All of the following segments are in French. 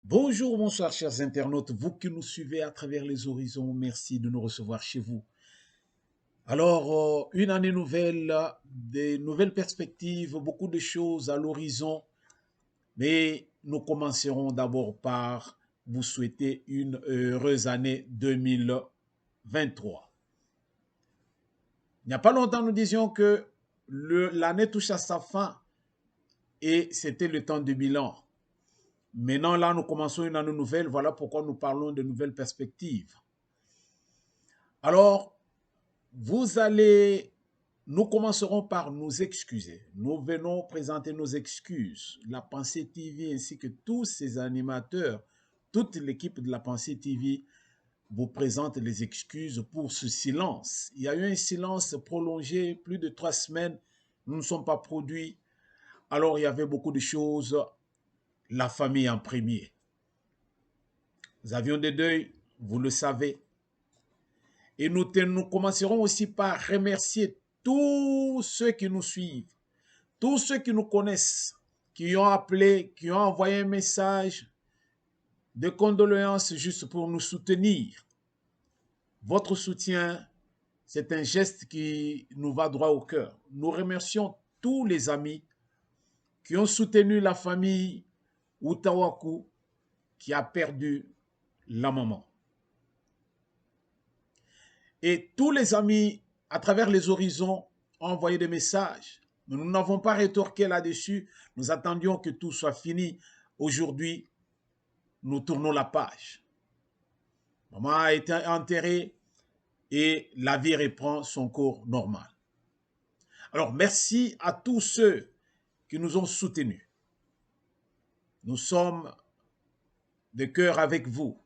Bonjour, bonsoir, chers internautes, vous qui nous suivez à travers les horizons, merci de nous recevoir chez vous. Alors, une année nouvelle, des nouvelles perspectives, beaucoup de choses à l'horizon, mais nous commencerons d'abord par vous souhaiter une heureuse année 2023. Il n'y a pas longtemps, nous disions que l'année touche à sa fin et c'était le temps du bilan. Maintenant, là, nous commençons une année nouvelle, voilà pourquoi nous parlons de nouvelles perspectives. Alors, nous commencerons par nous excuser. Nous venons présenter nos excuses. La Pensée TV ainsi que tous ses animateurs, toute l'équipe de la Pensée TV vous présente les excuses pour ce silence. Il y a eu un silence prolongé, plus de 3 semaines. Nous ne sommes pas produits. Alors, il y avait beaucoup de choses. La famille en premier. Nous avions des deuils, vous le savez. Et nous commencerons aussi par remercier tous ceux qui nous suivent, tous ceux qui nous connaissent, qui ont appelé, qui ont envoyé un message de condoléances juste pour nous soutenir. Votre soutien, c'est un geste qui nous va droit au cœur. Nous remercions tous les amis qui ont soutenu la famille Utawaku qui a perdu la maman. Et tous les amis à travers les horizons ont envoyé des messages. Nous n'avons pas rétorqué là-dessus. Nous attendions que tout soit fini. Aujourd'hui, nous tournons la page. Maman a été enterrée et la vie reprend son cours normal. Alors, merci à tous ceux qui nous ont soutenus. Nous sommes de cœur avec vous.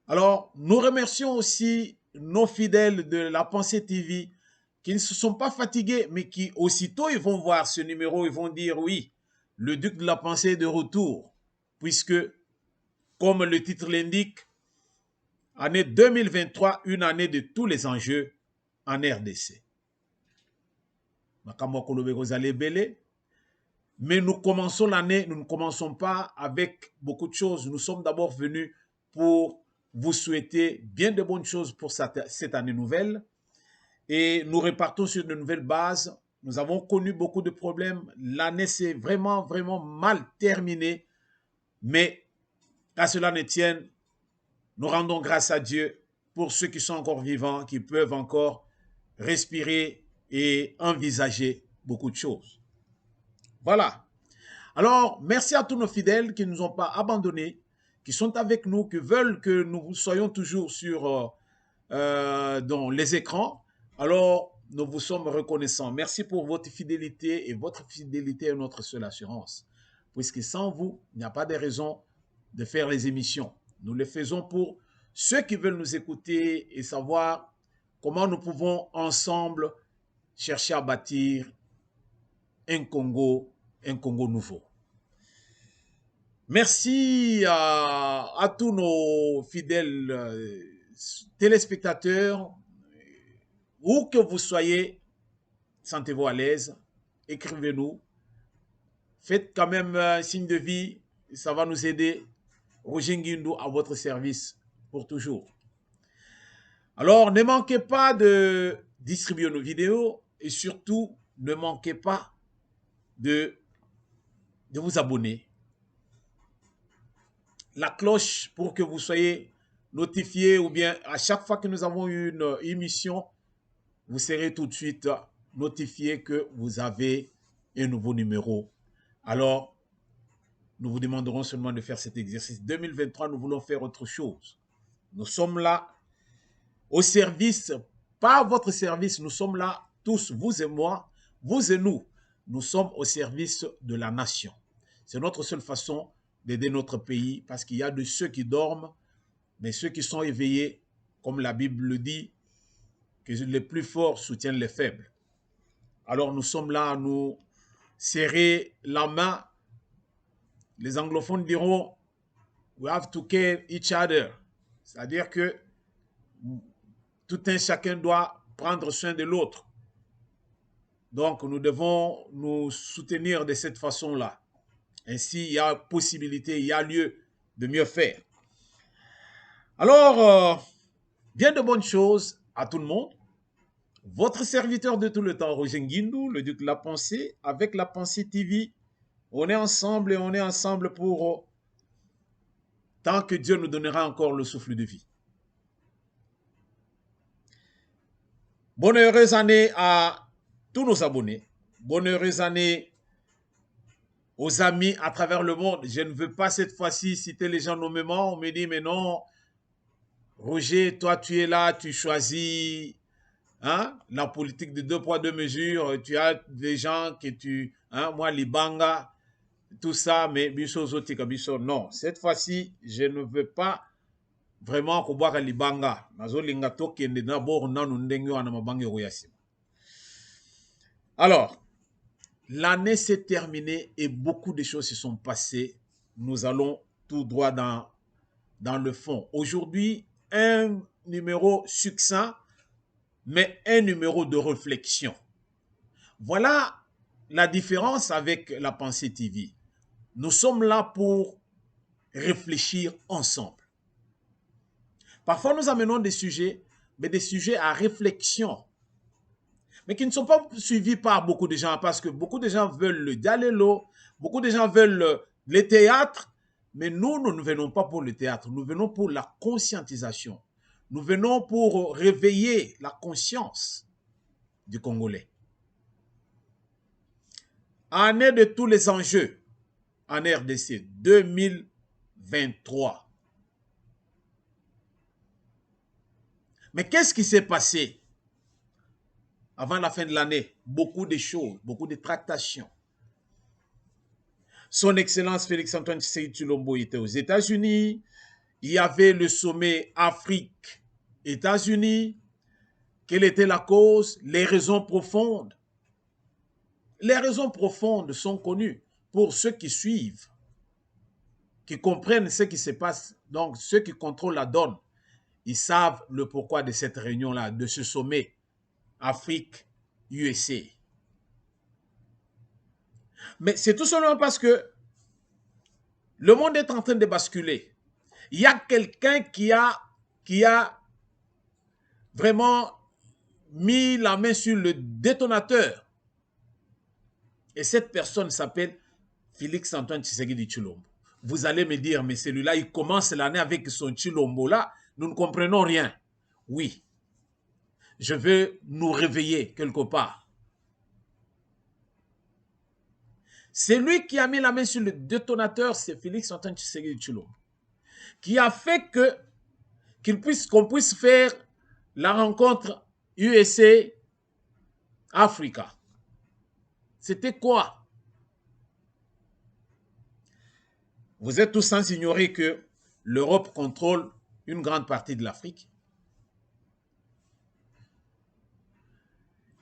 Alors, nous remercions aussi nos fidèles de la Pensée TV qui ne se sont pas fatigués, mais qui aussitôt ils vont voir ce numéro, ils vont dire oui, le duc de la Pensée est de retour, puisque, comme le titre l'indique, année 2023, une année de tous les enjeux en RDC. Mais nous commençons l'année, nous ne commençons pas avec beaucoup de choses. Nous sommes d'abord venus pour vous souhaiter bien de bonnes choses pour cette année nouvelle. Et nous repartons sur de nouvelles bases. Nous avons connu beaucoup de problèmes. L'année s'est vraiment, vraiment mal terminée. Mais à cela ne tienne, nous rendons grâce à Dieu pour ceux qui sont encore vivants, qui peuvent encore respirer et envisager beaucoup de choses. Voilà. Alors, merci à tous nos fidèles qui ne nous ont pas abandonnés, qui sont avec nous, qui veulent que nous soyons toujours dans les écrans. Alors, nous vous sommes reconnaissants. Merci pour votre fidélité et votre fidélité est notre seule assurance. Puisque sans vous, il n'y a pas de raison de faire les émissions. Nous les faisons pour ceux qui veulent nous écouter et savoir comment nous pouvons ensemble chercher à bâtir un Congo nouveau. Merci à tous nos fidèles téléspectateurs. Où que vous soyez, sentez-vous à l'aise. Écrivez-nous. Faites quand même un signe de vie. Ça va nous aider. Roger Nguindou à votre service pour toujours. Alors, ne manquez pas de distribuer nos vidéos et surtout, ne manquez pas de vous abonner. La cloche pour que vous soyez notifié ou bien à chaque fois que nous avons une émission, vous serez tout de suite notifié que vous avez un nouveau numéro. Alors, nous vous demanderons seulement de faire cet exercice. 2023, nous voulons faire autre chose. Nous sommes là au service, pas à votre service, nous sommes là tous, vous et moi, vous et nous. Nous sommes au service de la nation. C'est notre seule façon d'aider notre pays parce qu'il y a de ceux qui dorment, mais ceux qui sont éveillés, comme la Bible le dit, que les plus forts soutiennent les faibles. Alors nous sommes là à nous serrer la main. Les anglophones diront we have to care each other. C'est-à-dire que tout un chacun doit prendre soin de l'autre. Donc nous devons nous soutenir de cette façon-là. Ainsi, il y a possibilité, il y a lieu de mieux faire. Alors, bien de bonnes choses à tout le monde. Votre serviteur de tout le temps, Roger Nguindou, le Duc de la Pensée, avec la Pensée TV. On est ensemble et on est ensemble pour tant que Dieu nous donnera encore le souffle de vie. Bonne heureuse année à tous nos abonnés. Bonne heureuse année aux amis à travers le monde. Je ne veux pas cette fois-ci citer les gens nommément. On me dit, mais non, Roger, toi tu es là, tu choisis hein, la politique de 2 poids 2 mesures. Tu as des gens que tu... Hein, moi, Libanga, tout ça, mais Bisso Zotika Bisso, non. Cette fois-ci, je ne veux pas vraiment Kobaka Libanga. Alors, l'année s'est terminée et beaucoup de choses se sont passées. Nous allons tout droit dans le fond. Aujourd'hui, un numéro succinct, mais un numéro de réflexion. Voilà la différence avec la Pensée TV. Nous sommes là pour réfléchir ensemble. Parfois, nous amenons des sujets, mais des sujets à réflexion, mais qui ne sont pas suivis par beaucoup de gens, parce que beaucoup de gens veulent le dialélo, beaucoup de gens veulent le théâtre, mais nous ne venons pas pour le théâtre, nous venons pour la conscientisation. Nous venons pour réveiller la conscience du Congolais. Année de tous les enjeux en RDC 2023. Mais qu'est-ce qui s'est passé avant la fin de l'année? Beaucoup de choses, beaucoup de tractations. Son Excellence Félix-Antoine Tshisekedi Tshilombo était aux États-Unis. Il y avait le sommet Afrique-États-Unis. Quelle était la cause? Les raisons profondes. Les raisons profondes sont connues pour ceux qui suivent, qui comprennent ce qui se passe. Donc, ceux qui contrôlent la donne, ils savent le pourquoi de cette réunion-là, de ce sommet Afrique-USA. Mais c'est tout simplement parce que le monde est en train de basculer. Il y a quelqu'un qui a vraiment mis la main sur le détonateur. Et cette personne s'appelle Félix-Antoine Tshisekedi Tshilombo. Vous allez me dire, mais celui-là, il commence l'année avec son Tshilombo-là. Nous ne comprenons rien. Oui, je veux nous réveiller quelque part. C'est lui qui a mis la main sur le détonateur, c'est Félix-Antoine Tshisekedi Tshilombo, qui a fait qu'on puisse faire la rencontre USA-Africa. C'était quoi? Vous êtes tous sans ignorer que l'Europe contrôle une grande partie de l'Afrique.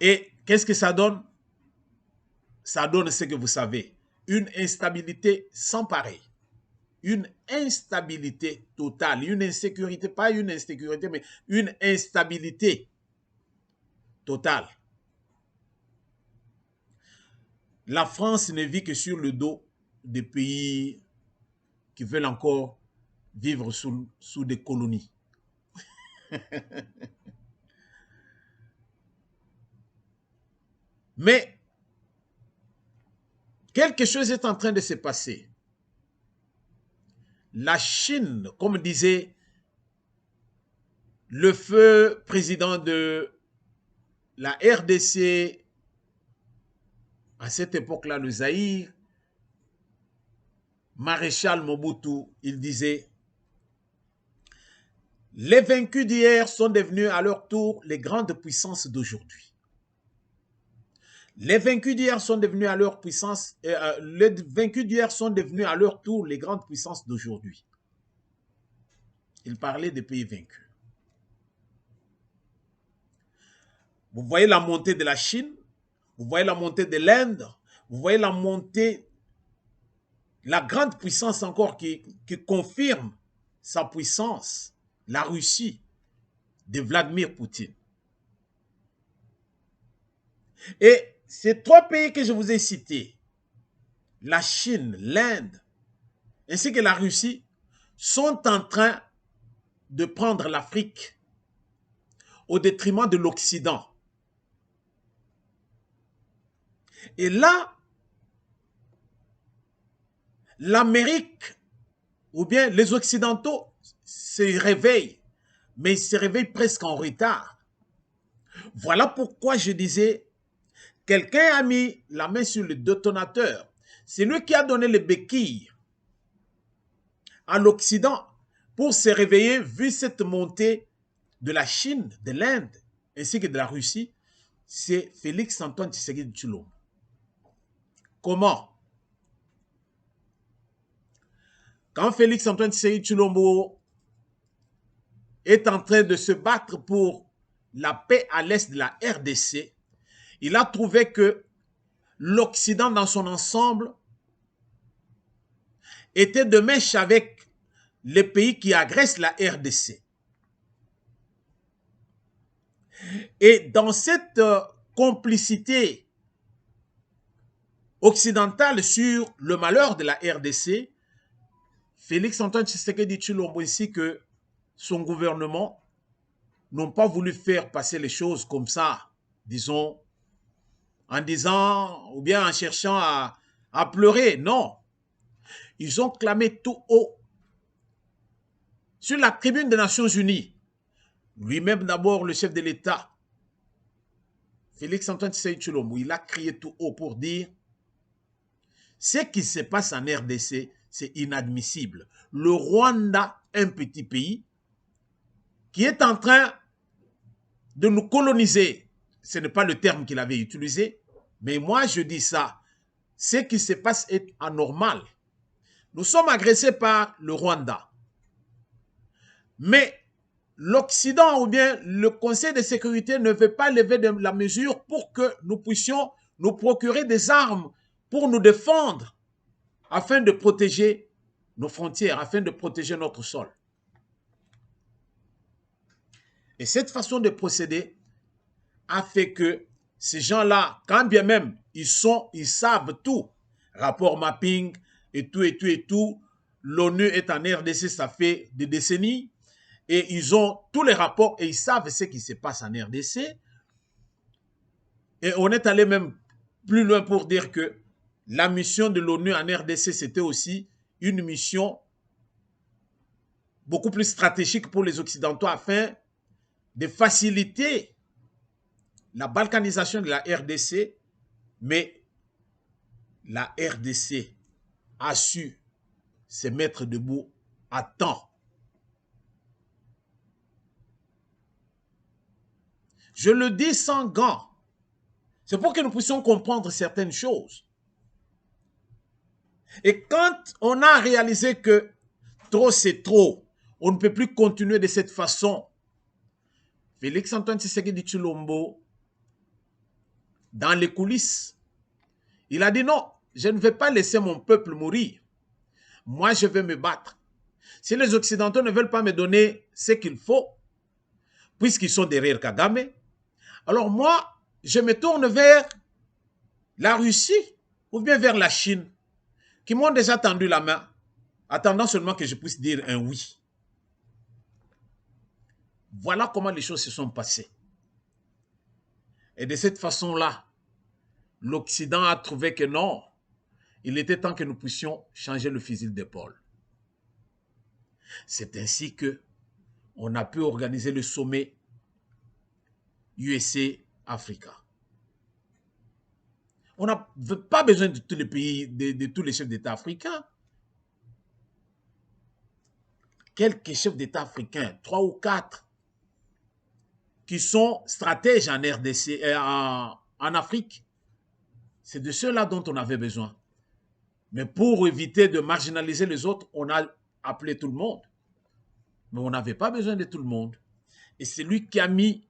Et qu'est-ce que ça donne? Ça donne ce que vous savez, une instabilité sans pareil. Une instabilité totale, une insécurité, pas une insécurité, mais une instabilité totale. La France ne vit que sur le dos des pays qui veulent encore vivre sous des colonies. Mais quelque chose est en train de se passer. La Chine, comme disait le feu président de la RDC, à cette époque-là, le Zaïre, Maréchal Mobutu, il disait: les vaincus d'hier sont devenus à leur tour les grandes puissances d'aujourd'hui. Les vaincus d'hier sont devenus à leur puissance, les vaincus d'hier sont devenus à leur tour les grandes puissances d'aujourd'hui. Il parlait des pays vaincus. Vous voyez la montée de la Chine, vous voyez la montée de l'Inde, vous voyez la montée, la grande puissance encore qui confirme sa puissance, la Russie de Vladimir Poutine. Et ces 3 pays que je vous ai cités, la Chine, l'Inde, ainsi que la Russie sont en train de prendre l'Afrique au détriment de l'Occident. Et là, l'Amérique ou bien les Occidentaux se réveillent, mais ils se réveillent presque en retard. Voilà pourquoi je disais, quelqu'un a mis la main sur le détonateur. C'est lui qui a donné les béquilles à l'Occident pour se réveiller, vu cette montée de la Chine, de l'Inde, ainsi que de la Russie. C'est Félix Antoine Tshisekedi Tshilombo. Comment? Quand Félix Antoine Tshisekedi Tshilombo est en train de se battre pour la paix à l'est de la RDC, il a trouvé que l'Occident dans son ensemble était de mèche avec les pays qui agressent la RDC. Et dans cette complicité occidentale sur le malheur de la RDC, Félix Antoine Tshisekedi Tshilombo ainsi que son gouvernement n'ont pas voulu faire passer les choses comme ça, disons, en disant ou bien en cherchant à pleurer. Non. Ils ont clamé tout haut sur la tribune des Nations Unies. Lui-même d'abord, le chef de l'État, Félix Antoine Tshisekedi Tshilombo, il a crié tout haut pour dire ce qui se passe en RDC, c'est inadmissible. Le Rwanda, un petit pays, qui est en train de nous coloniser, ce n'est pas le terme qu'il avait utilisé, mais moi je dis ça, ce qui se passe est anormal. Nous sommes agressés par le Rwanda. Mais l'Occident ou bien le Conseil de sécurité ne veut pas lever de la mesure pour que nous puissions nous procurer des armes pour nous défendre afin de protéger nos frontières, afin de protéger notre sol. Et cette façon de procéder a fait que ces gens-là, quand bien même ils savent tout, rapport mapping et tout, l'ONU est en RDC, ça fait des décennies, et ils ont tous les rapports et ils savent ce qui se passe en RDC. Et on est allé même plus loin pour dire que la mission de l'ONU en RDC, c'était aussi une mission beaucoup plus stratégique pour les Occidentaux afin de faciliter la balkanisation de la RDC, mais la RDC a su se mettre debout à temps. Je le dis sans gants. C'est pour que nous puissions comprendre certaines choses. Et quand on a réalisé que trop c'est trop, on ne peut plus continuer de cette façon, Félix Antoine Tshisekedi Tshilombo, dans les coulisses, il a dit non, je ne vais pas laisser mon peuple mourir. Moi, je vais me battre. Si les Occidentaux ne veulent pas me donner ce qu'il faut, puisqu'ils sont derrière Kagame, alors moi, je me tourne vers la Russie ou bien vers la Chine, qui m'ont déjà tendu la main, attendant seulement que je puisse dire un oui. Voilà comment les choses se sont passées. Et de cette façon-là, l'Occident a trouvé que non, il était temps que nous puissions changer le fusil d'épaule. C'est ainsi que on a pu organiser le sommet USA-Africa. On n'a pas besoin de tous les pays, de tous les chefs d'État africains. Quelques chefs d'État africains, 3 ou 4, qui sont stratèges en RDC, en Afrique, c'est de ceux-là dont on avait besoin. Mais pour éviter de marginaliser les autres, on a appelé tout le monde. Mais on n'avait pas besoin de tout le monde. Et c'est lui qui a mis,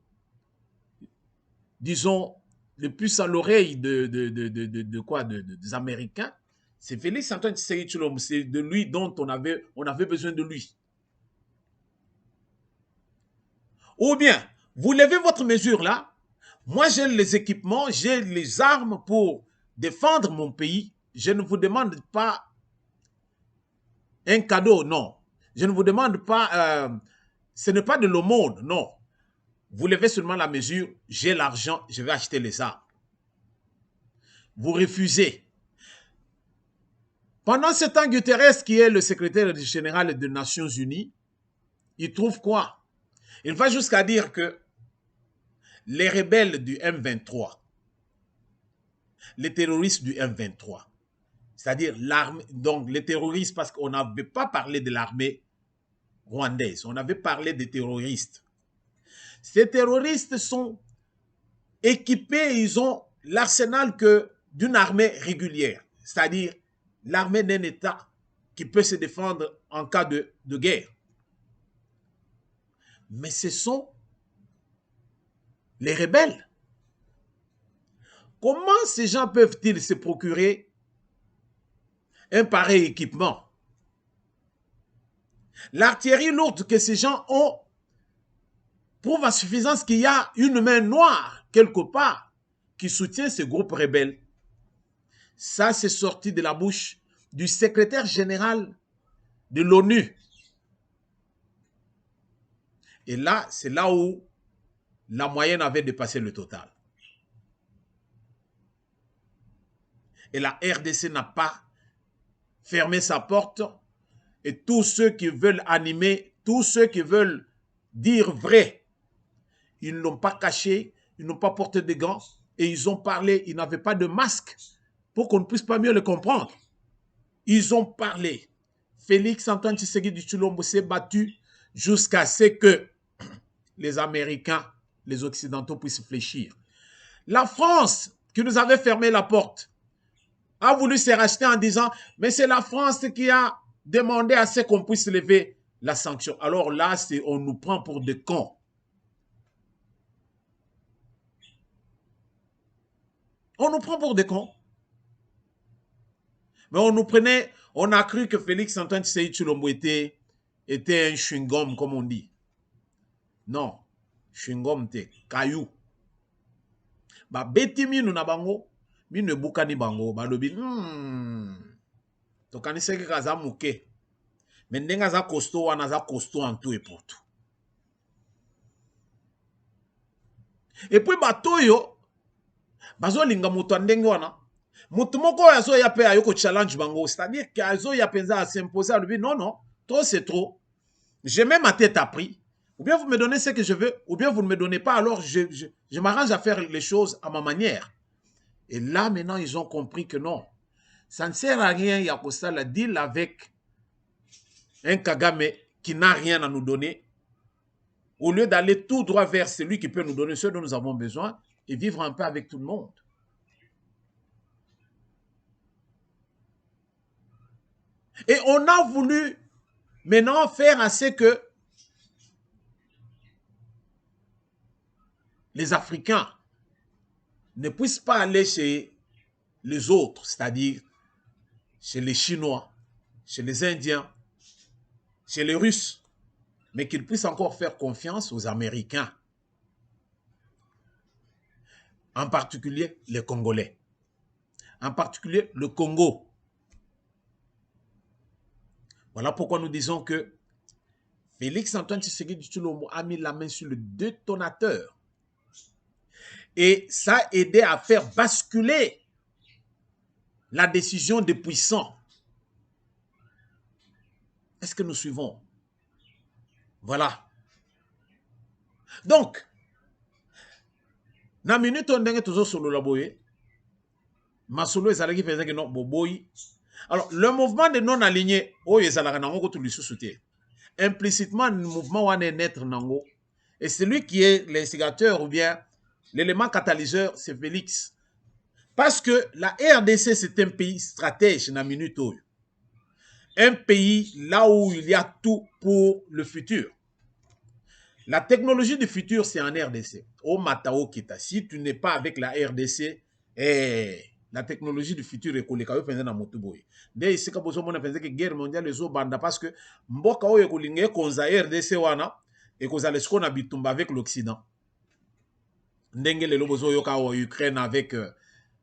disons, le plus à l'oreille des Américains. C'est Félix Antoine Tshisekedi Tshilombo. C'est de lui dont on avait besoin de lui. Ou bien, vous levez votre mesure là. Moi, j'ai les équipements, j'ai les armes pour défendre mon pays. je ne vous demande pas un cadeau, non. Je ne vous demande pas, ce n'est pas de l'aumône, non. Vous levez seulement la mesure, j'ai l'argent, je vais acheter les armes. Vous refusez. Pendant ce temps, Guterres, qui est le secrétaire général des Nations Unies, il trouve quoi? Il va jusqu'à dire que les rebelles du M23, les terroristes du M23, c'est-à-dire l'armée, donc les terroristes, parce qu'on n'avait pas parlé de l'armée rwandaise, on avait parlé des terroristes. Ces terroristes sont équipés, ils ont l'arsenal d'une armée régulière, c'est-à-dire l'armée d'un État qui peut se défendre en cas de guerre. Mais ce sont les rebelles. Comment ces gens peuvent-ils se procurer un pareil équipement? L'artillerie lourde que ces gens ont prouve à suffisance qu'il y a une main noire quelque part qui soutient ces groupes rebelles. Ça, c'est sorti de la bouche du secrétaire général de l'ONU. Et là, c'est là où la moyenne avait dépassé le total. Et la RDC n'a pas fermé sa porte. Et tous ceux qui veulent animer, tous ceux qui veulent dire vrai, ils ne l'ont pas caché, ils n'ont pas porté de gants et ils ont parlé, ils n'avaient pas de masque pour qu'on ne puisse pas mieux le comprendre. Ils ont parlé. Félix Antoine Tshisekedi Tshilombo s'est battu jusqu'à ce que les Américains, les Occidentaux puissent fléchir. La France, qui nous avait fermé la porte, a voulu se racheter en disant « mais c'est la France qui a demandé à ce qu'on puisse lever la sanction ». Alors là, on nous prend pour des cons. On nous prend pour des cons. Mais on nous prenait, on a cru que Félix Antoine Tshisekedi Tshilombo était un chewing-gum, comme on dit. Non, chewing-gum te caillou. Ba beti minu na bango, minu bukani bango, ba lobi, tokani seki kaza muke. Mais ndenga za costaud wana za costaud en tout et pour tout. Et puis batoyo, bazo linga mutu ndenge wana. Mutu moko azo ya pe ayoko challenge bango, c'est-à-dire qu'azo ya penza à s'imposer à lui, non, non, trop c'est trop. J'ai même ma tête à prix. Ou bien vous me donnez ce que je veux, ou bien vous ne me donnez pas, alors je m'arrange à faire les choses à ma manière. Et là, maintenant, ils ont compris que non. Ça ne sert à rien, Yakosa, la deal avec un Kagame qui n'a rien à nous donner. Au lieu d'aller tout droit vers celui qui peut nous donner ce dont nous avons besoin et vivre un peu avec tout le monde. Et on a voulu maintenant faire à ce que les Africains ne puissent pas aller chez les autres, c'est-à-dire chez les Chinois, chez les Indiens, chez les Russes, mais qu'ils puissent encore faire confiance aux Américains, en particulier les Congolais, en particulier le Congo. Voilà pourquoi nous disons que Félix Antoine Tshisekedi Tshilombo a mis la main sur le détonateur. Et ça a aidé à faire basculer la décision des puissants. Est-ce que nous suivons? Voilà. Donc, na minute on ndenge tozo solo la boye, masolo ezalaki penza que non boboyi. Alors, le mouvement de non-alignés, oyo ezalaka nango ko tuli sousouté. Implicitement, le mouvement wane naître nango. Et celui qui est l'instigateur ou bien l'élément catalyseur, c'est Félix. Parce que la RDC, c'est un pays stratège na minute oyo. Un pays là où il y a tout pour le futur. La technologie du futur, c'est en RDC. Au Matao Kita, si tu n'es pas avec la RDC, la technologie du futur est collée. Dès ici, quand on a pensé que la guerre mondiale est banda parce que mboka oyo kolinge konza RDC wana et koza lesko na bitumba avec l'Occident. Ndenge le lobozo yoka Ukraine avec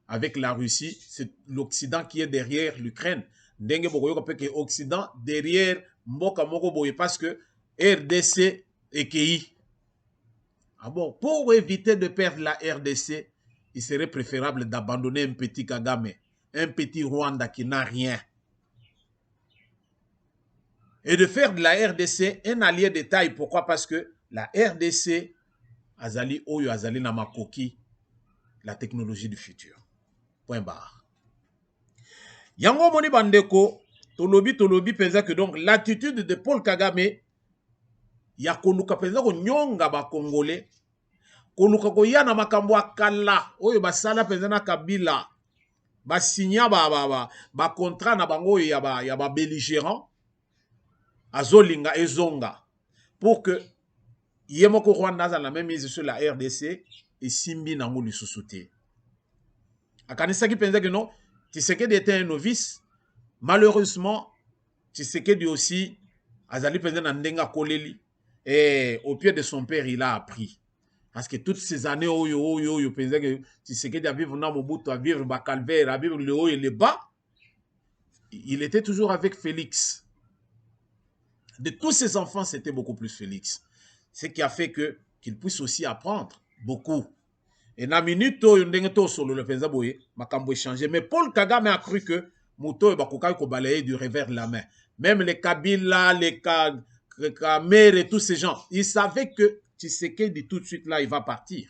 avec la Russie, c'est l'Occident qui est derrière l'Ukraine. Ndenge bokoyo que Occident derrière mboka moko boye parce que RDC et KI. Ah bon, pour éviter de perdre la RDC, il serait préférable d'abandonner un petit Kagame, un petit Rwanda qui n'a rien. Et de faire de la RDC un allié de taille. Pourquoi? Parce que la RDC, azali oyo azali na makoki, la technologie du futur. Point barre. Yango moni bandeko, tolobi penza que donc l'attitude de Paul Kagame, ya koluka penza ko nyonga ba Congolais, koluka ko yana makambo akala, oyo basala penza na Kabila, ba signa ba contrat na bango ya ba belligérant, azolinga ezonga, pour que Yemoko Rwanda a la même mise sur la RDC et Simbi nango lisusu te. Akanisaki penza que non, Tshisekedi était un novice. Malheureusement, Tshisekedi aussi, azali penza na ndenga koleli. Et au pied de son père, il a appris. Parce que toutes ces années, oyo, penza que Tshisekedi a vivre dans Mobutu, à vivre Bakalver, à vivre le haut et le bas, il était toujours avec Félix. De tous ses enfants, c'était beaucoup plus Félix. Ce qui a fait qu'il puisse aussi apprendre beaucoup. Et na minute solo le penza boye makambo échangé, mais Paul Kagame a cru que Muto bakokai ko balayer du revers de la main. Même les Kabila, les Kamer et tous ces gens, ils savaient que Tshisekedi tout de suite là il va partir.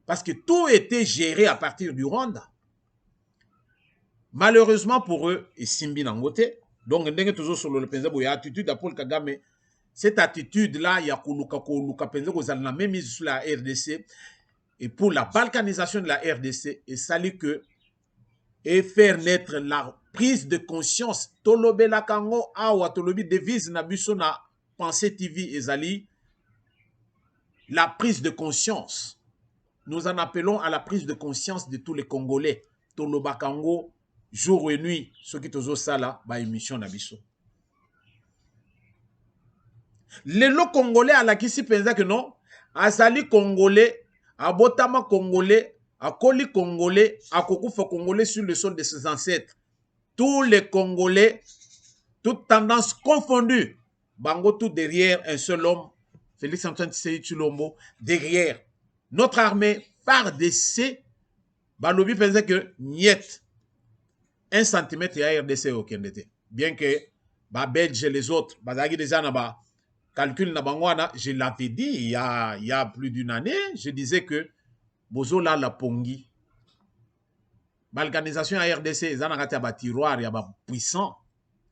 Parce que tout était géré à partir du Rwanda. Malheureusement pour eux, et Simbi Nangote, donc ndenge toujours solo le penza boye attitude à Paul Kagame. Cette attitude-là, il y a Koluka Penza, vous avez la même mise sur la RDC. Et pour la balkanisation de la RDC, et salut que, et faire naître la prise de conscience. Tolobe la Kango, awa, tolobi devise na biso na Pensée TV et Zali. La prise de conscience. Nous en appelons à la prise de conscience de tous les Congolais. Toloba Kango, jour et nuit, ceux qui tozo sala, ba émission na biso. Les lots Congolais à la kisi penza que non, azali Congolais, abotama Congolais, akoli Congolais, akokufa Congolais sur le sol de ses ancêtres. Tous les Congolais, toutes tendances confondues, bango tout derrière un seul homme, Félix Antoine Tshisekedi Tshilombo, derrière notre armée, par DC, balobi penza que niet, 1 centimètre ya RDC au Kendete. Bien que, ba Belge et les autres, bazagi déjà na calcul na bangwana, je l'avais dit il y a plus d'une année, je disais que Bozola la Pongi, l'organisation à RDC, ils ont un tiroir, il y a puissant,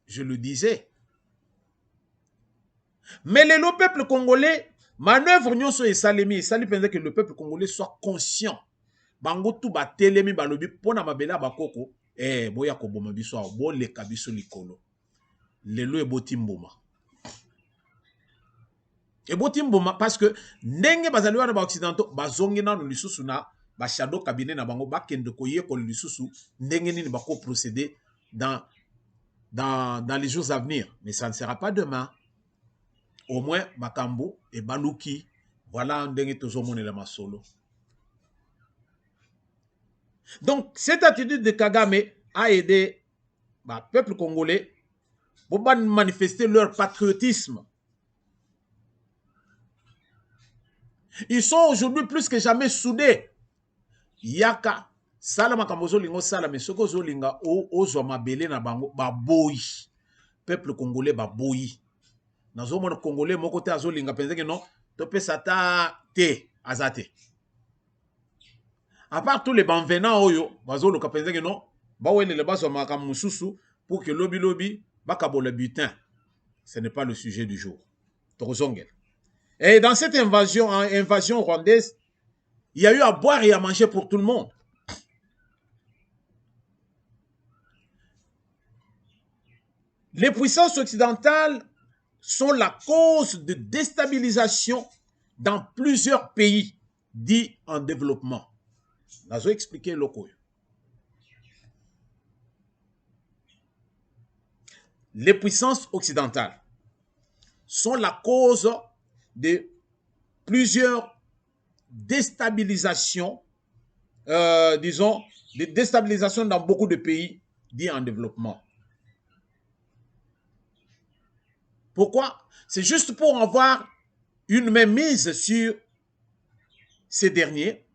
je le disais. Mais le peuple congolais, manœuvre nyonso et salemi pensait que le peuple congolais soit conscient. Bango tout ba telemi balobi pona mabela bakoko, boya ko boma biso, bo le kabiso likolo. Lelo e botimboma. Et botimboma parce que ndenge bazali wana ba occidentaux bazongi na lisusu na ba shadow cabinet na bango ba kende koye ko lisusu ndenge nini bako procéder dans les jours à venir, mais ça ne sera pas demain. Au moins makambo et baluki, voilà ndenge tozo monela masolo. Donc cette attitude de Kagame a aidé le peuple congolais pour manifester leur patriotisme. Ils sont aujourd'hui plus que jamais soudés. Yaka, salama kambozo lingo salame, soko zo linga ozo mabele na bango, baboyi. Peuple congolais baboyi. Nazo mon congolais moko te azo linga penze que non, tope sata te, azate. À part tous les banvenants oyo, bazo lo kapenze que non, bawene le bazo makamususu pour que lobby bakabo le butin. Ce n'est pas le sujet du jour. Torozongel. Et dans cette invasion rwandaise, il y a eu à boire et à manger pour tout le monde. Les puissances occidentales sont la cause de déstabilisation dans plusieurs pays dits en développement. Je vais expliquer le coup. Les puissances occidentales sont la cause de plusieurs déstabilisations, disons, de déstabilisation dans beaucoup de pays dits en développement. Pourquoi? C'est juste pour avoir une mainmise sur ces derniers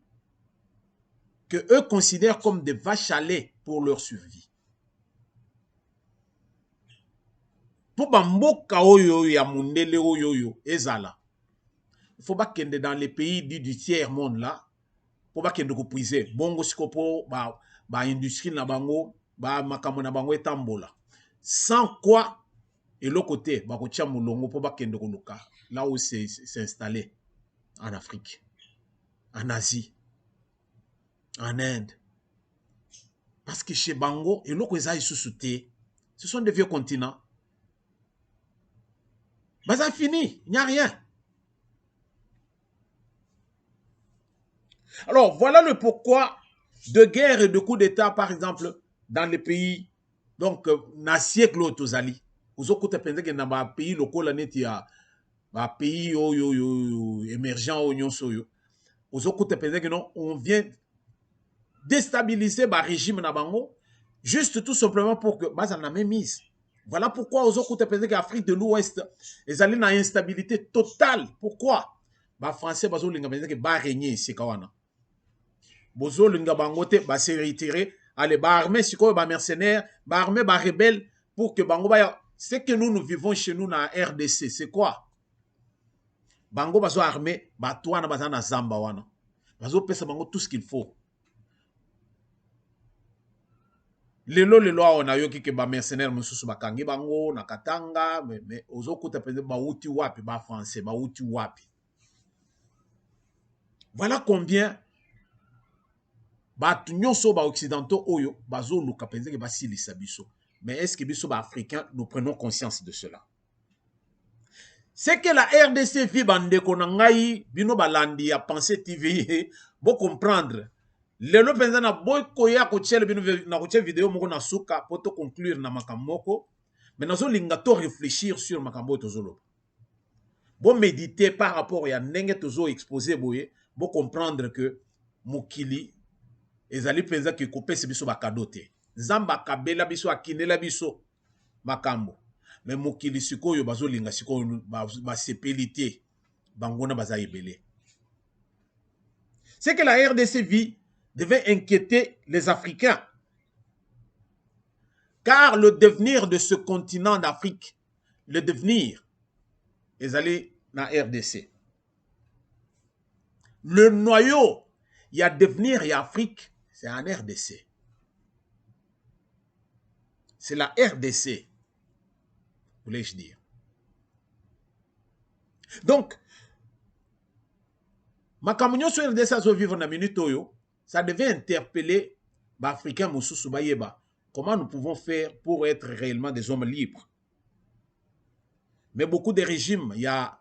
que eux considèrent comme des vaches à lait pour leur survie. Pour bamboka oyo ya mundele oyo ezala, il faut pas kende dans les pays dits du tiers monde là, pour pas kende ko puiser bongo sikopo ba industrie na bango ba makambo na bango etambola. Sans quoi et l'autre côté ba ko tia mulongo pour pas kende ko luka là où c'est installé en Afrique, en Asie, en Inde. Parce que chez Bango et l'autre côté ce sont des vieux continents. Ben ça fini, il n'y a rien. Alors, voilà le pourquoi de guerre et de coups d'État, par exemple, dans les pays, donc, dans le siècle Tozali. Vous avez pensé que dans les pays locaux, il y a des pays émergents, vous avez pensé que non, on vient déstabiliser le régime Nabango, juste tout simplement pour que, bah, ça n'a même mise. Voilà pourquoi aux autres pensé qu'Afrique de l'Ouest, ils allaient dans instabilité totale. Pourquoi? Bah, Français, bah, ils pensé que bah, régner ici, kawana. Bozo linga bangote ba se retirer allez ba armée siko ba mercenaires ba armée ba rebelle pour que bango ba ce que nous vivons chez nous na RDC c'est quoi bango bazo armée ba toi na bazana zamba wana bazo pesa bango tout ce qu'il faut lelo on a yoki ke ba mercenaires mususu bakangi bango na Katanga mais ozo kuta pende ba uti wapi ba français ba uti wapi. Voilà combien batu nyonso ba occidentaux oyo bazo luka penze ke basilisa biso. Mais est-ce que biso ba africains nous prenons conscience de cela? C'est que la RDC vit bandeko na ngai bino balandi ya Pensée TV bo comprendre. Lelo penza na boy koya ko tshele bino na ko tshele vidéo moko na suka poto conclure na makamoko. Mais nazo linga to réfléchir sur makambo tozolo. Bo méditer par rapport ya ndenge tozo exposer boye bo comprendre que mokili ezali penza ki kopesa biso bakado te. Nzamba kabela biso akinela biso makambo. Mais mokili sikoyo bazolinga sikoyo basepelite bangona baza ebele. C'est que la RDC vie devait inquiéter les Africains. Car le devenir de ce continent d'Afrique, le devenir, ezali na RDC. Le noyau, il y a devenir et Afrique, c'est en RDC. C'est la RDC, voulais-je dire. Donc, makambo sur RDC azo vivre na minute oyo, ça devait interpeller les Africains mususu bayeba. Comment nous pouvons faire pour être réellement des hommes libres? Mais beaucoup de régimes, il y a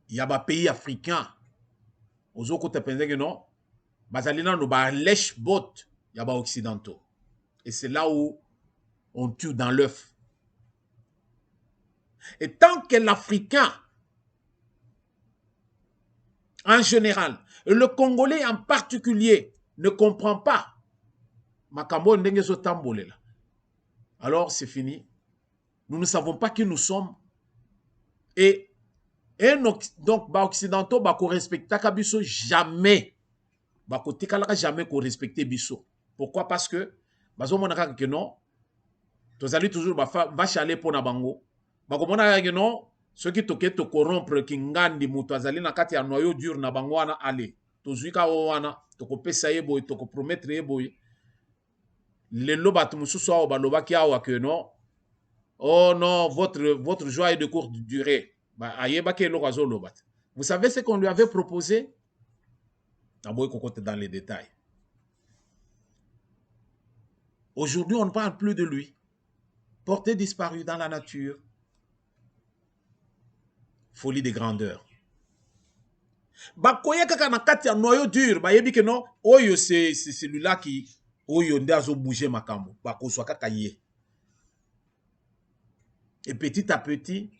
des pays africains. Aux autres côtés, non, bazalina no ba lèche bot, il y a des occidentaux. Et c'est là où on tue dans l'œuf. Et tant que l'Africain, en général, et le Congolais en particulier, ne comprend pas, makambo ndenge zo tambolela, alors c'est fini. Nous ne savons pas qui nous sommes. Et donc, les Occidentaux ne respectent pas biso jamais. Ils jamais respecter biso. Pourquoi? Parce que, que non, tu allez toujours va chaler pour Nabango. Que non, ceux qui te corrompre, qui ngandi, mutu azali na kati ya noyau dur na bango wana ale. Tozuika wana, toko pesa yeboy, toko promettre yeboy. Lelo batu mususu awa baloba ki awa que non. Oh non, votre joie est de courte durée. Vous savez ce qu'on lui avait proposé? Dans les détails. Aujourd'hui, on ne parle plus de lui. Porté disparu dans la nature. Folie de grandeur. Bakoye kaka na kati ya noyau dur, bayebi que non, oyo c'est celui-là qui oyo ndazo bouger makambo, bakozwa kaka ye. Et petit à petit,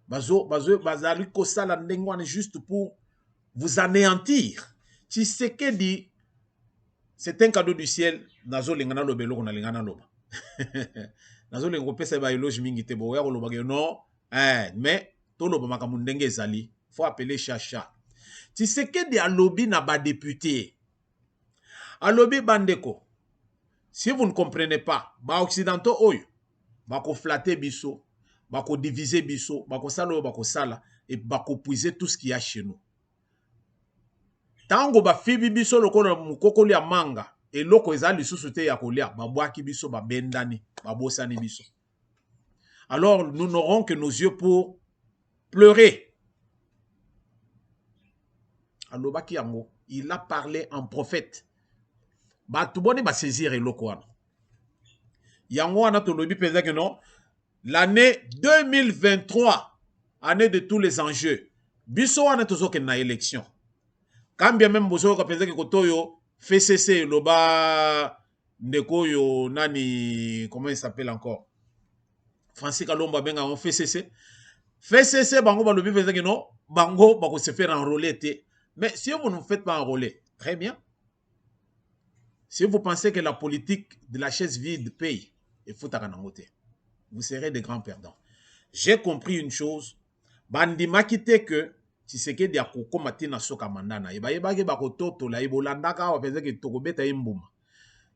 bazali kosala ndenge wana juste pour vous anéantir. Tshisekedi c'est un cadeau du ciel. Nazo lingana lobelo kona lingana loba. Nazo lingo pesa ba eloge mingi te bo ya loba non. Mais to loba makamundenge zali. Faut appeler chacha. Tshisekedi alobi na ba député. Alobi bandeko. Si vous ne comprenez pas, ba occidentaux oyo, bako flatter biso, bako diviser biso, bako sala bako sala et bako puiser tout ce qu'il y a chez nous. Tango ba fibi biso lokola mukokoli ya manga et loko ezali lisusu te ya kolia, ba boaki biso ba bendani, ba bosani biso. Alors nous n'aurons que nos yeux pour pleurer. Alobaki yango, il a parlé en prophète. Ba tubone ba saisir eloko wana. Yango wana tolobi penza que non. L'année 2023, année de tous les enjeux. Biso wana tozo ke na élection. Quand bien même bozo ka penza ke kotoyo FCC loba ndeko yo nani comment il s'appelle encore? Francis Kalomba benga on FCC. FCC bango ba lobi penza ke non, bango ba ko se faire enrôler té. Mais si vous ne faites pas enrôler, très bien. Si vous pensez que la politique de la chaise vide paye, il faut t'aganangoter. Vous serez des grands perdants. J'ai compris une chose. Bandima kite que Tshisekedi a kokomati na soka mandana. Yeba ke bakototo la ibolandaka wa penza ke tokobeta imbuma.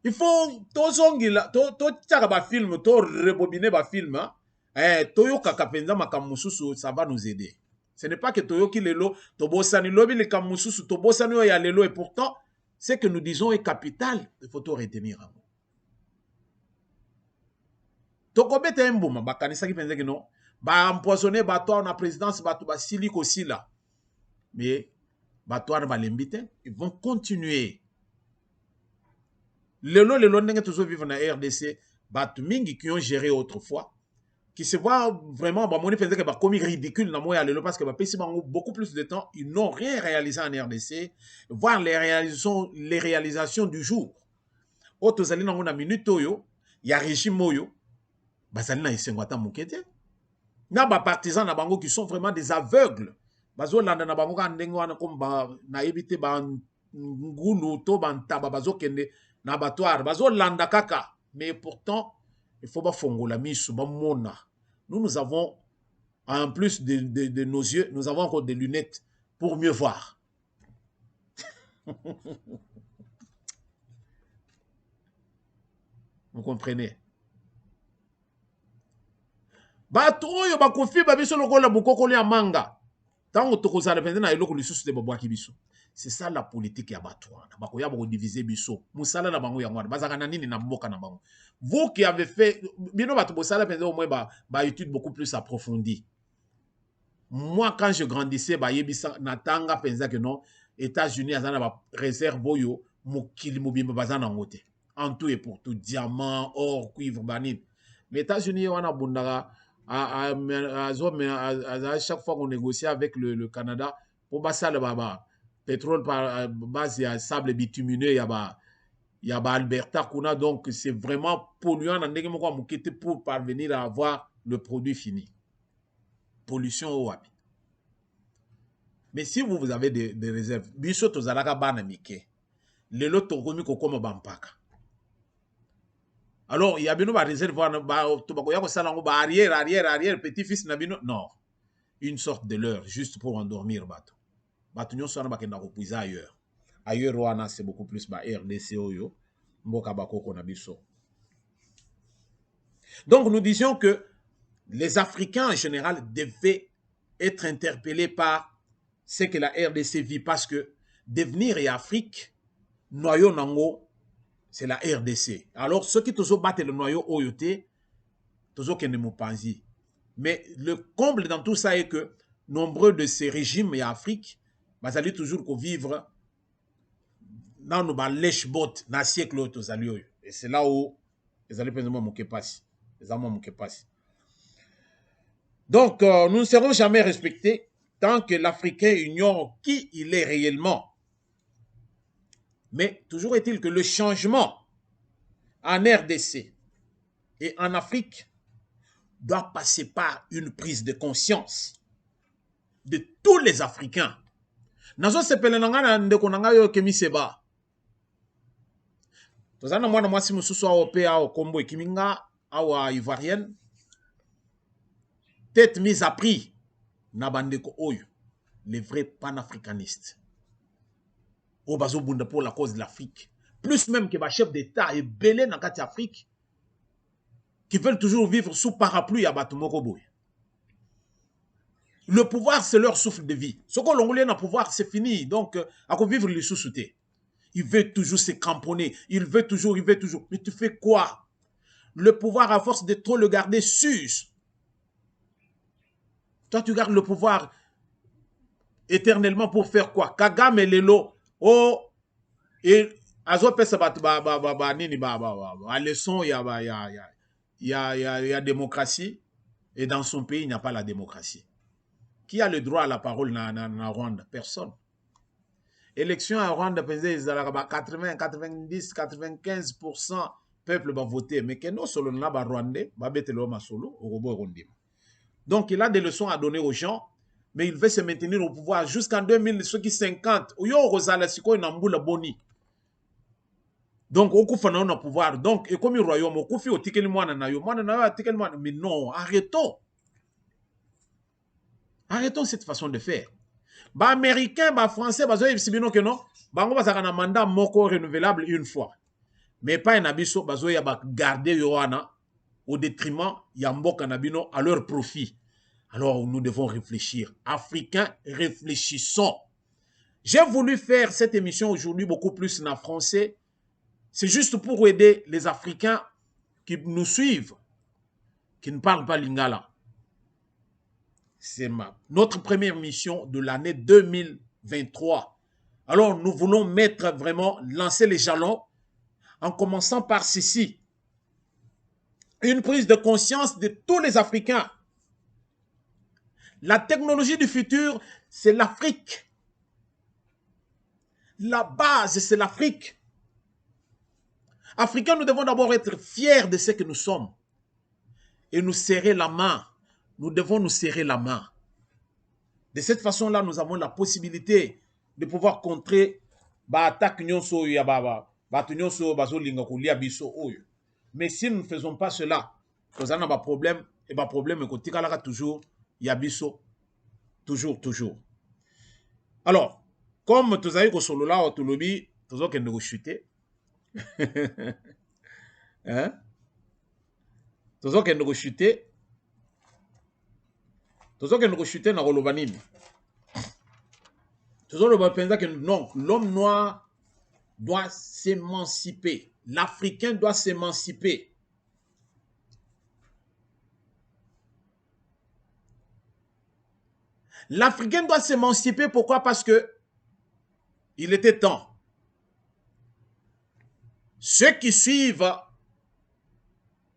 Il faut to zongila to tchaka ba film to rebobiner ba film toyo kaka penza makamususu ça va nous aider. Ce n'est pas que toyo ki lelo to bosani lobi le kamususu to bosani ya lelo et pourtant ce que nous disons est capital. Il faut tout retenir. Tokobeta mbuma bakanisa ki penza ke non ba empoisonner bato na présidence bato ba siliko sila. Mais bato na balembite, ils vont continuer. Lelo ndenge toujours vivre na RDC, bato mingi qui ont géré autrefois qui se voient vraiment ba moni penza ke ba komi ridicule na moya lelo parce que ba pesi bango beaucoup plus de temps, ils n'ont rien réalisé en RDC, voir les réalisations du jour. Auto zali nango na minute oyo, ya régime oyo, bazali na isengwata mukete. Na ba partisans na bango qui sont vraiment des aveugles. Bazo landa na bango ka ndenge wana comme ba na ebité ba ngulu to bantaba bazo kende na batoire bazo landa kaka. Mais pourtant il faut pas fongola misu ba mona. Nous avons en plus de nos yeux, nous avons encore des lunettes pour mieux voir. Vous comprenez? Bato oyo bakofi ba biso lokola bukokoli ya manga. Tango tokozala penza na eloko lisusu de babwaki biso. C'est ça la politique ya bato wana. Bakoya bako diviser biso. Musala na bango yango wana. Bazaka na nini na mboka na bango. Vous qui avez fait bino bato bosala penza au moins ba étude beaucoup plus approfondie. Moi quand je grandissais ba yebisa natanga penza que non États-Unis azana ba réserve boyo mokili mobimba bazana ngote. En tout et pour tout diamant, or, cuivre, banine. Mais États-Unis wana bundaka à chaque fois qu'on négocie avec le Canada, pour passer le pétrole par base de sable bitumineux, il y a Alberta kuna, donc c'est vraiment polluant pour parvenir à avoir le produit fini. Pollution au wapi. Mais si vous avez des réserves, biso tozalaka bana mike. Lelo tokomi kokoma bampaka. Alors, il y a bien une réserve, arrière, petit-fils, non. Une sorte de leurre, juste pour endormir. Bato soit ailleurs. Ailleurs, c'est beaucoup plus RDC. Donc, nous disions que les Africains en général devaient être interpellés par ce que la RDC vit parce que devenir et Afrique, noyau nango, c'est la RDC. Alors, ceux qui toujours battent le noyau Oyoté, toujours qui ne m'ont pas dit. Mais le comble dans tout ça est que nombreux de ces régimes et Afrique, ils allaient toujours vivre dans nos lèche-bot, dans le siècle où ils allaient. Et c'est là où ils allaient prendre mon képassi. Donc, nous ne serons jamais respectés tant que l'Africain ignore qui il est réellement. Mais toujours est-il que le changement en RDC et en Afrique doit passer par une prise de conscience de tous les Africains. Nazo sepele nanga ndeko nanga yo kemi seba. tozana mwana mwasi mosusu awo pe awo kombo ekiminga awa ivoirienne tête mise à prix na bandeko oyo les vrais panafricanistes au bazo bunda pour la cause de l'Afrique plus même que ba chef d'état et belé na kati Afrique qui veulent toujours vivre sous parapluie à batumoko boy. Le pouvoir c'est leur souffle de vie. Ce qu'on l'ongolais na pouvoir c'est fini donc à quoi vivre les sous-soutés. Il veut toujours se cramponner, il veut toujours. Mais tu fais quoi? Le pouvoir à force de trop le garder s'use. Toi, tu gardes le pouvoir éternellement pour faire quoi? Kagame et Lelo. Oh, et Azo pesa nini leçon, il y a démocratie. Et dans son pays, il n'y a pas la démocratie. Qui a le droit à la parole dans Rwanda? Personne. Élection à Rwanda, 80, 90, 95% peuple va voter. Mais que non, solo na ba Rwandais, ba betelo ma solo, au robot rondim. Donc, il a des leçons à donner aux gens, mais il veut se maintenir au pouvoir jusqu'en 2050. Donc, au coup, on a pouvoir. Donc, et comme le royaume, au coup, il mais non, arrêtons. Arrêtons cette façon de faire. Bah, américain, bah, français, bah, c'est bien que non. Bah, on va avoir un mandat moko renouvelable une fois. Mais pas un abisso, bah, il y a garder Yohana au détriment Yambo Kanabino à leur profit. Alors nous devons réfléchir. Africains, réfléchissons. J'ai voulu faire cette émission aujourd'hui beaucoup plus en français. C'est juste pour aider les Africains qui nous suivent, qui ne parlent pas lingala. C'est notre première mission de l'année 2023. Alors nous voulons lancer les jalons en commençant par ceci. Une prise de conscience de tous les Africains. La technologie du futur, c'est l'Afrique. La base, c'est l'Afrique. Africains, nous devons d'abord être fiers de ce que nous sommes. Et nous serrer la main. Nous devons nous serrer la main. De cette façon-là, nous avons la possibilité de pouvoir contrer l'attaque. Mais si nous ne faisons pas cela, nous avons un problème. Et le problème est que toujours, yabiso, toujours. Alors, comme tu as dit que solo là, tu lobby, tu as dit que chuter. Hein? Tu as dit que chuter. Tu as dit que chuter dans le banini. Tu as dit que non, l'homme noir doit s'émanciper. L'Africain doit s'émanciper. L'Africain doit s'émanciper. Pourquoi? Parce que il était temps. Ceux qui suivent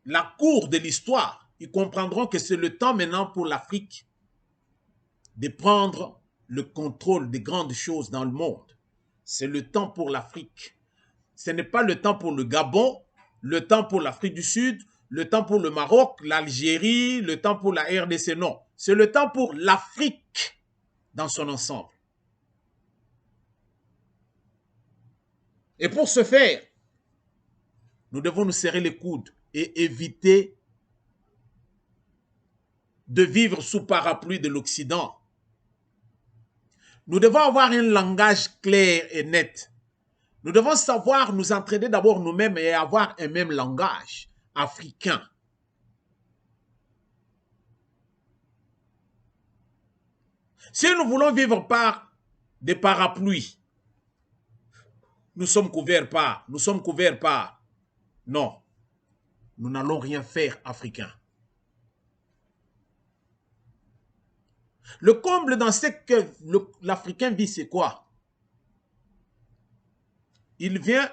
la cour de l'histoire, ils comprendront que c'est le temps maintenant pour l'Afrique de prendre le contrôle des grandes choses dans le monde. C'est le temps pour l'Afrique. Ce n'est pas le temps pour le Gabon, le temps pour l'Afrique du Sud, le temps pour le Maroc, l'Algérie, le temps pour la RDC. Non, c'est le temps pour l'Afrique dans son ensemble. Et pour ce faire, nous devons nous serrer les coudes et éviter de vivre sous parapluie de l'Occident. Nous devons avoir un langage clair et net. Nous devons savoir nous entraîner d'abord nous-mêmes et avoir un même langage africain. Si nous voulons vivre par des parapluies, nous sommes couverts par. Non, nous n'allons rien faire africain. Le comble dans ce que l'Africain vit, c'est quoi? Il veut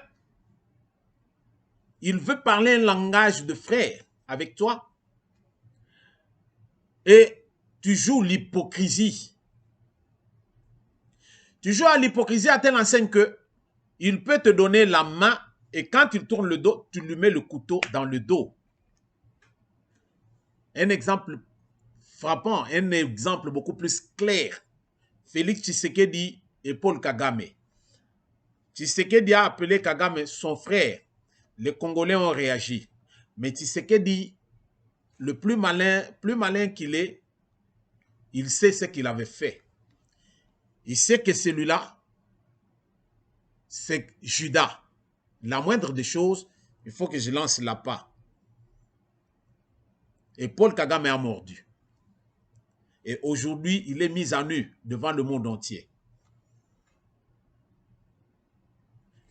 parler un langage de frère avec toi et tu joues l'hypocrisie. Tu joues à l'hypocrisie à telle enseigne que il peut te donner la main et quand il tourne le dos, tu lui mets le couteau dans le dos. Un exemple frappant, un exemple beaucoup plus clair. Félix Tshisekedi et Paul Kagame. Tshisekedi a appelé Kagame son frère. les Congolais ont réagi. Mais Tshisekedi, le plus malin qu'il est, il sait ce qu'il avait fait. Il sait que celui-là, c'est Judas. La moindre des choses, il faut que je lance l'appât. Et Paul Kagame a mordu. Et aujourd'hui, il est mis à nu devant le monde entier.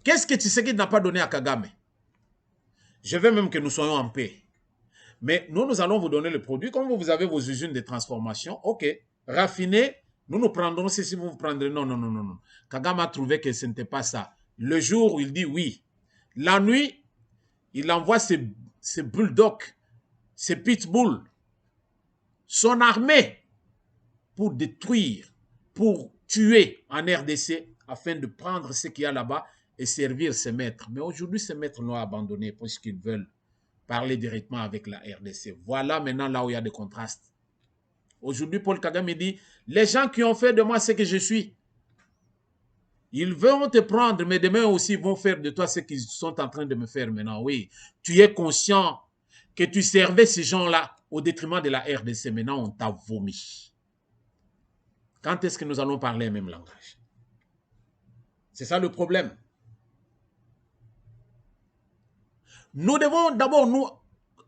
Qu'est-ce que Tshisekedi n'a pas donné à Kagame? Je veux même que nous soyons en paix. Mais nous allons vous donner le produit. Comme vous avez vos usines de transformation, ok, raffinez, nous prendrons ceci, vous prendrez. Non, non, non, non, non. Kagame a trouvé que ce n'était pas ça. Le jour où il dit oui, la nuit, il envoie ses bulldogs, ses pitbulls, son armée pour détruire, pour tuer en RDC afin de prendre ce qu'il y a là-bas et servir ses maîtres. Mais aujourd'hui, ces maîtres l'ont abandonné parce qu'ils veulent parler directement avec la RDC. Voilà maintenant là où il y a des contrastes. Aujourd'hui, Paul Kagame dit, les gens qui ont fait de moi ce que je suis, ils vont te prendre, mais demain aussi, ils vont faire de toi ce qu'ils sont en train de me faire maintenant. Oui, tu es conscient que tu servais ces gens-là au détriment de la RDC. Maintenant, on t'a vomi. Quand est-ce que nous allons parler le même langage? C'est ça le problème. Nous devons d'abord, nous,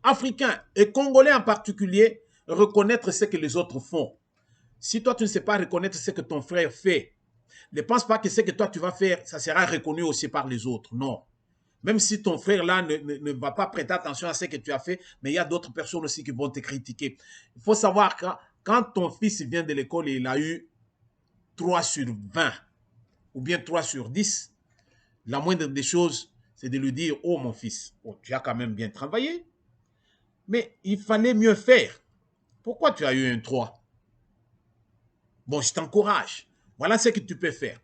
Africains et Congolais en particulier, reconnaître ce que les autres font. Si toi, tu ne sais pas reconnaître ce que ton frère fait, ne pense pas que ce que toi, tu vas faire, ça sera reconnu aussi par les autres. Non. Même si ton frère là ne va pas prêter attention à ce que tu as fait, mais il y a d'autres personnes aussi qui vont te critiquer. Il faut savoir que quand ton fils vient de l'école et il a eu 3 sur 20 ou bien 3 sur 10, la moindre des choses, c'est de lui dire, oh mon fils, oh, tu as quand même bien travaillé, mais il fallait mieux faire. Pourquoi tu as eu un 3? Bon, je t'encourage. Voilà ce que tu peux faire.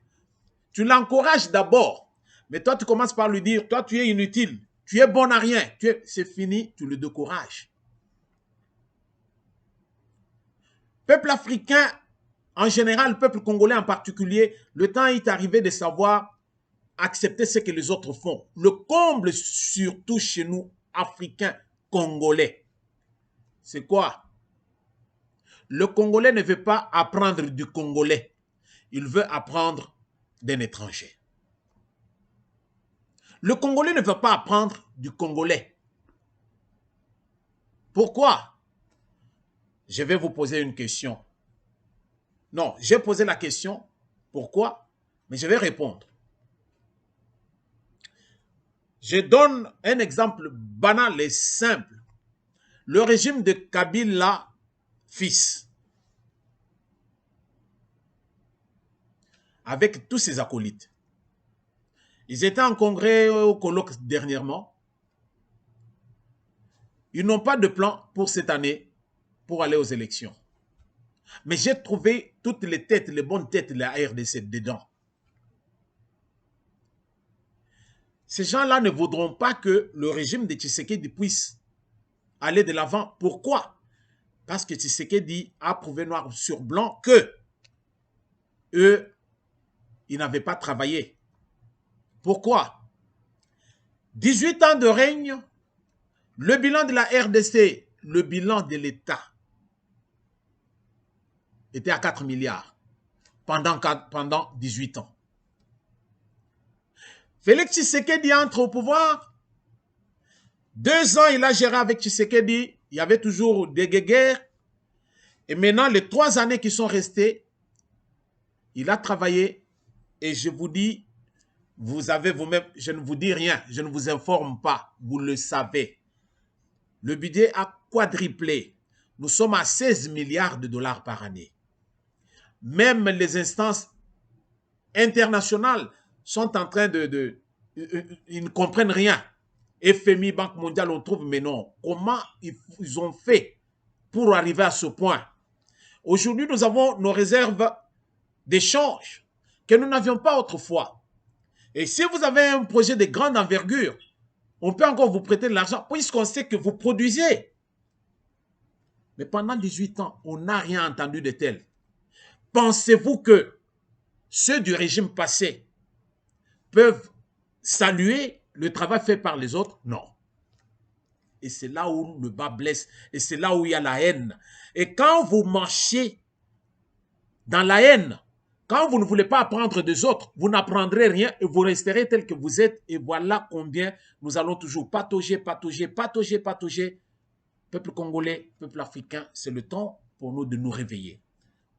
Tu l'encourages d'abord, mais toi, tu commences par lui dire, toi, tu es inutile, tu es bon à rien, c'est fini, tu le décourages. Peuple africain, en général, peuple congolais en particulier, le temps est arrivé de savoir accepter ce que les autres font. Le comble, surtout chez nous, Africains, Congolais, c'est quoi? Le Congolais ne veut pas apprendre du Congolais. Il veut apprendre d'un étranger. Le Congolais ne veut pas apprendre du Congolais. Pourquoi? Je vais vous poser une question. Non, j'ai posé la question. Pourquoi? Mais je vais répondre. Je donne un exemple banal et simple. Le régime de Kabila, fils, avec tous ses acolytes. Ils étaient en congrès au colloque dernièrement. Ils n'ont pas de plan pour cette année pour aller aux élections. Mais j'ai trouvé toutes les têtes, les bonnes têtes de la RDC dedans. Ces gens-là ne voudront pas que le régime de Tshisekedi puisse aller de l'avant. Pourquoi? Parce que Tshisekedi a prouvé noir sur blanc que eux, ils n'avaient pas travaillé. Pourquoi? 18 ans de règne, le bilan de la RDC, le bilan de l'État était à 4 milliards pendant 18 ans. Félix Tshisekedi entre au pouvoir. 2 ans, il a géré avec Tshisekedi. Il y avait toujours des guerres. Et maintenant, les 3 années qui sont restées, il a travaillé. Et je vous dis, vous avez vous-même, je ne vous dis rien, je ne vous informe pas, vous le savez. Le budget a quadruplé. Nous sommes à 16 milliards de dollars par année. Même les instances internationales sont en train ils ne comprennent rien. FMI, Banque mondiale, on trouve, mais non. Comment ils ont fait pour arriver à ce point? Aujourd'hui, nous avons nos réserves d'échange que nous n'avions pas autrefois. Et si vous avez un projet de grande envergure, on peut encore vous prêter de l'argent puisqu'on sait que vous produisez. Mais pendant 18 ans, on n'a rien entendu de tel. Pensez-vous que ceux du régime passé peuvent saluer le travail fait par les autres, non. Et c'est là où le bas blesse. Et c'est là où il y a la haine. Et quand vous marchez dans la haine, quand vous ne voulez pas apprendre des autres, vous n'apprendrez rien et vous resterez tel que vous êtes. Et voilà combien nous allons toujours patauger, patauger, patauger, patauger. Peuple congolais, peuple africain, c'est le temps pour nous de nous réveiller.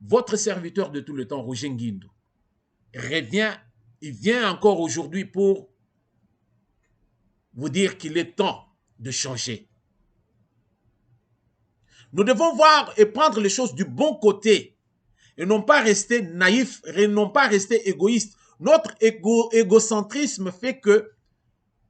Votre serviteur de tout le temps, Roger Nguindou, revient, il vient encore aujourd'hui pour vous dire qu'il est temps de changer. Nous devons voir et prendre les choses du bon côté et non pas rester naïfs, et non pas rester égoïstes. Notre égocentrisme fait que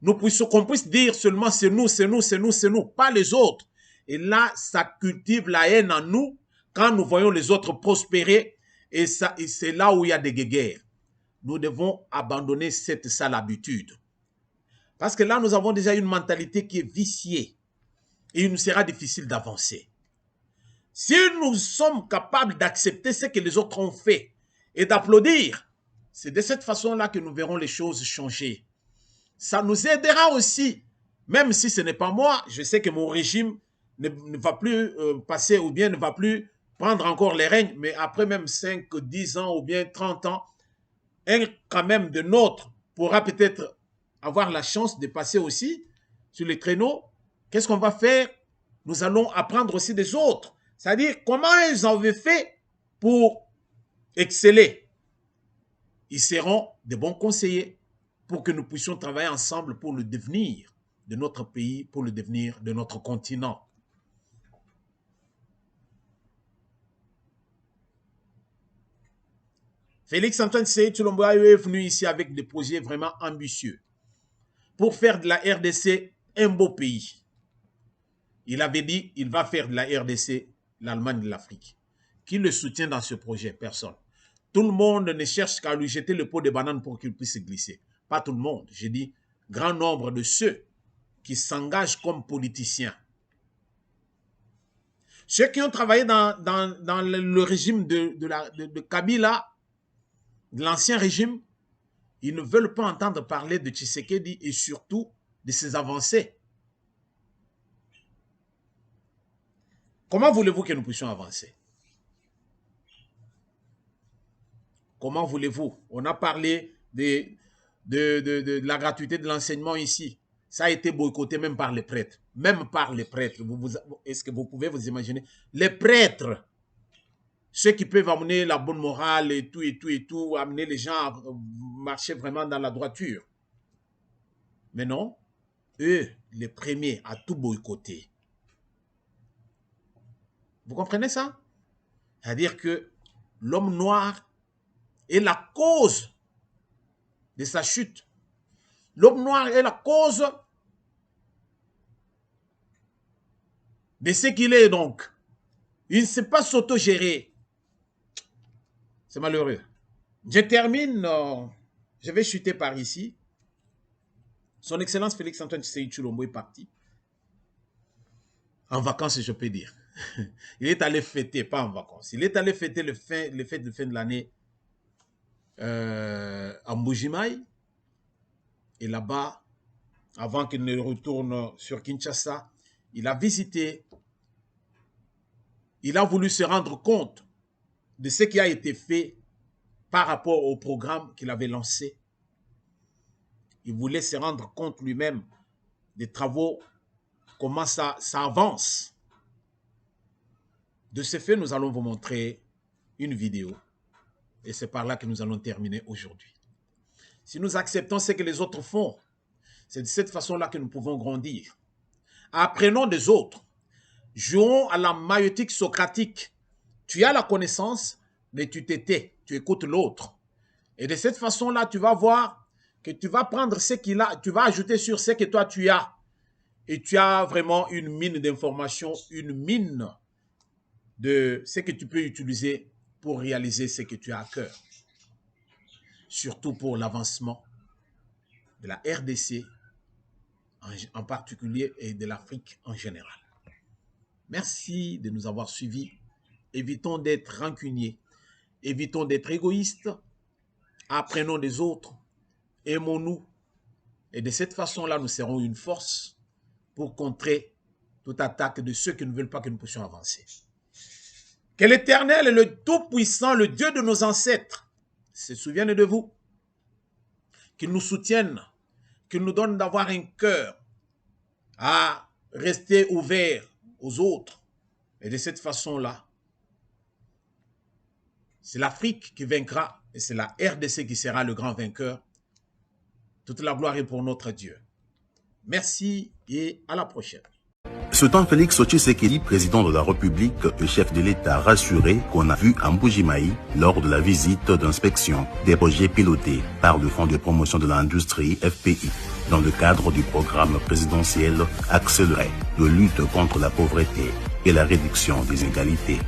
qu'on puisse dire seulement c'est nous, c'est nous, c'est nous, c'est nous, pas les autres. Et là, ça cultive la haine en nous quand nous voyons les autres prospérer et c'est là où il y a des guerres. Nous devons abandonner cette sale habitude. Parce que là, nous avons déjà une mentalité qui est viciée et il nous sera difficile d'avancer. Si nous sommes capables d'accepter ce que les autres ont fait et d'applaudir, c'est de cette façon-là que nous verrons les choses changer. Ça nous aidera aussi, même si ce n'est pas moi, je sais que mon régime ne va plus passer ou bien ne va plus prendre encore les règnes, mais après même 5, 10 ans ou bien 30 ans, un quand même de nôtre pourra peut-être avoir la chance de passer aussi sur les créneaux. Qu'est-ce qu'on va faire? Nous allons apprendre aussi des autres. C'est-à-dire comment ils avaient fait pour exceller. Ils seront de bons conseillers pour que nous puissions travailler ensemble pour le devenir de notre pays, pour le devenir de notre continent. Félix-Antoine Tshisekedi Tshilombo est venu ici avec des projets vraiment ambitieux pour faire de la RDC un beau pays. Il avait dit qu'il va faire de la RDC l'Allemagne de l'Afrique. Qui le soutient dans ce projet? Personne. Tout le monde ne cherche qu'à lui jeter le pot de banane pour qu'il puisse glisser. Pas tout le monde. J'ai dit grand nombre de ceux qui s'engagent comme politiciens. Ceux qui ont travaillé dans le régime de Kabila, de l'ancien régime, ils ne veulent pas entendre parler de Tshisekedi et surtout de ses avancées. Comment voulez-vous que nous puissions avancer? Comment voulez-vous? On a parlé de la gratuité de l'enseignement ici. Ça a été boycotté même par les prêtres. Même par les prêtres. Est-ce que vous pouvez vous imaginer? Les prêtres, ceux qui peuvent amener la bonne morale et tout, amener les gens à marcher vraiment dans la droiture. Mais non, eux, les premiers à tout boycotter. Vous comprenez ça? C'est-à-dire que l'homme noir est la cause de sa chute. L'homme noir est la cause de ce qu'il est donc. Il ne sait pas s'autogérer. C'est malheureux. Je termine, je vais chuter par ici. Son Excellence Félix-Antoine Tshisekedi Tshilombo est parti. En vacances, je peux dire. Il est allé fêter, pas en vacances. Il est allé fêter les fêtes de fin de l'année à Mbujimaï. Et là-bas, avant qu'il ne retourne sur Kinshasa, il a visité, il a voulu se rendre compte de ce qui a été fait par rapport au programme qu'il avait lancé. Il voulait se rendre compte lui-même des travaux, comment ça avance. De ce fait, nous allons vous montrer une vidéo et c'est par là que nous allons terminer aujourd'hui. Si nous acceptons ce que les autres font, c'est de cette façon-là que nous pouvons grandir. Apprenons des autres. Jouons à la maïotique socratique. Tu as la connaissance, mais tu t'étais, tu écoutes l'autre. Et de cette façon-là, tu vas voir que tu vas prendre ce qu'il a, tu vas ajouter sur ce que toi tu as. Et tu as vraiment une mine d'informations, une mine de ce que tu peux utiliser pour réaliser ce que tu as à cœur. Surtout pour l'avancement de la RDC en particulier et de l'Afrique en général. Merci de nous avoir suivis. Évitons d'être rancuniers. Évitons d'être égoïstes. Apprenons des autres. Aimons-nous. Et de cette façon-là, nous serons une force pour contrer toute attaque de ceux qui ne veulent pas que nous puissions avancer. Que l'Éternel et le Tout-Puissant, le Dieu de nos ancêtres, se souvienne de vous, qu'il nous soutienne, qu'il nous donne d'avoir un cœur à rester ouvert aux autres. Et de cette façon-là, c'est l'Afrique qui vaincra et c'est la RDC qui sera le grand vainqueur. Toute la gloire est pour notre Dieu. Merci et à la prochaine. Ce temps, Félix Tshisekedi, président de la République et chef de l'État, rassuré qu'on a vu à Mbujimayi lors de la visite d'inspection des projets pilotés par le Fonds de promotion de l'industrie FPI dans le cadre du programme présidentiel accéléré de lutte contre la pauvreté et la réduction des inégalités.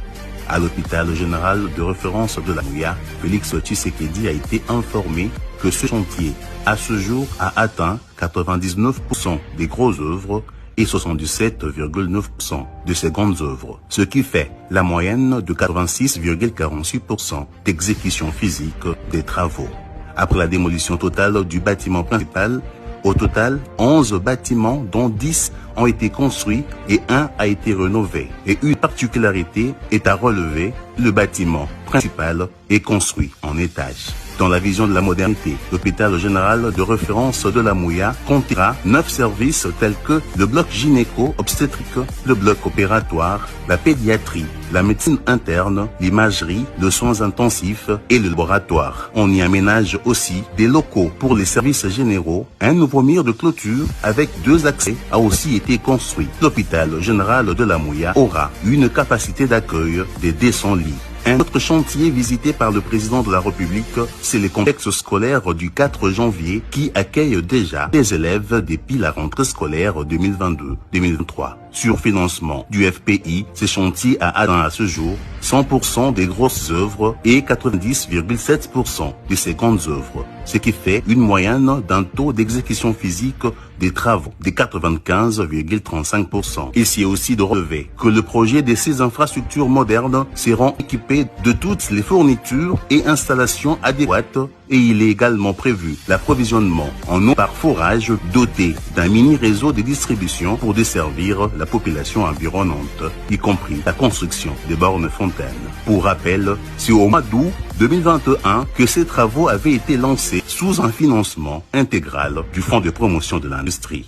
À l'hôpital général de référence de la Mouya, Félix Tshisekedi a été informé que ce chantier, à ce jour, a atteint 99% des grosses œuvres et 77,9% de ces grandes œuvres, ce qui fait la moyenne de 86,46% d'exécution physique des travaux. Après la démolition totale du bâtiment principal, au total, 11 bâtiments, dont 10 ont été construits et un a été rénové. Et une particularité est à relever, le bâtiment principal est construit en étage. Dans la vision de la modernité, l'hôpital général de référence de la Mouya comptera 9 services tels que le bloc gynéco-obstétrique, le bloc opératoire, la pédiatrie, la médecine interne, l'imagerie, le soins intensifs et le laboratoire. On y aménage aussi des locaux pour les services généraux. Un nouveau mur de clôture avec 2 accès a aussi été construit. L'hôpital général de la Mouya aura une capacité d'accueil de 200 lits. Un autre chantier visité par le président de la République, c'est le complexe scolaire du 4 janvier qui accueille déjà des élèves depuis la rentrée scolaire 2022-2023. Sur financement du FPI, ce chantier a atteint à ce jour 100% des grosses œuvres et 90,7% de ces grandes œuvres, ce qui fait une moyenne d'un taux d'exécution physique des travaux de 95,35%. Ici est aussi de relever que le projet de ces infrastructures modernes seront équipées de toutes les fournitures et installations adéquates et il est également prévu l'approvisionnement en eau par forage doté d'un mini-réseau de distribution pour desservir la population environnante, y compris la construction des bornes fontaines. Pour rappel, c'est au mois d'août 2021 que ces travaux avaient été lancés sous un financement intégral du Fonds de promotion de l'industrie.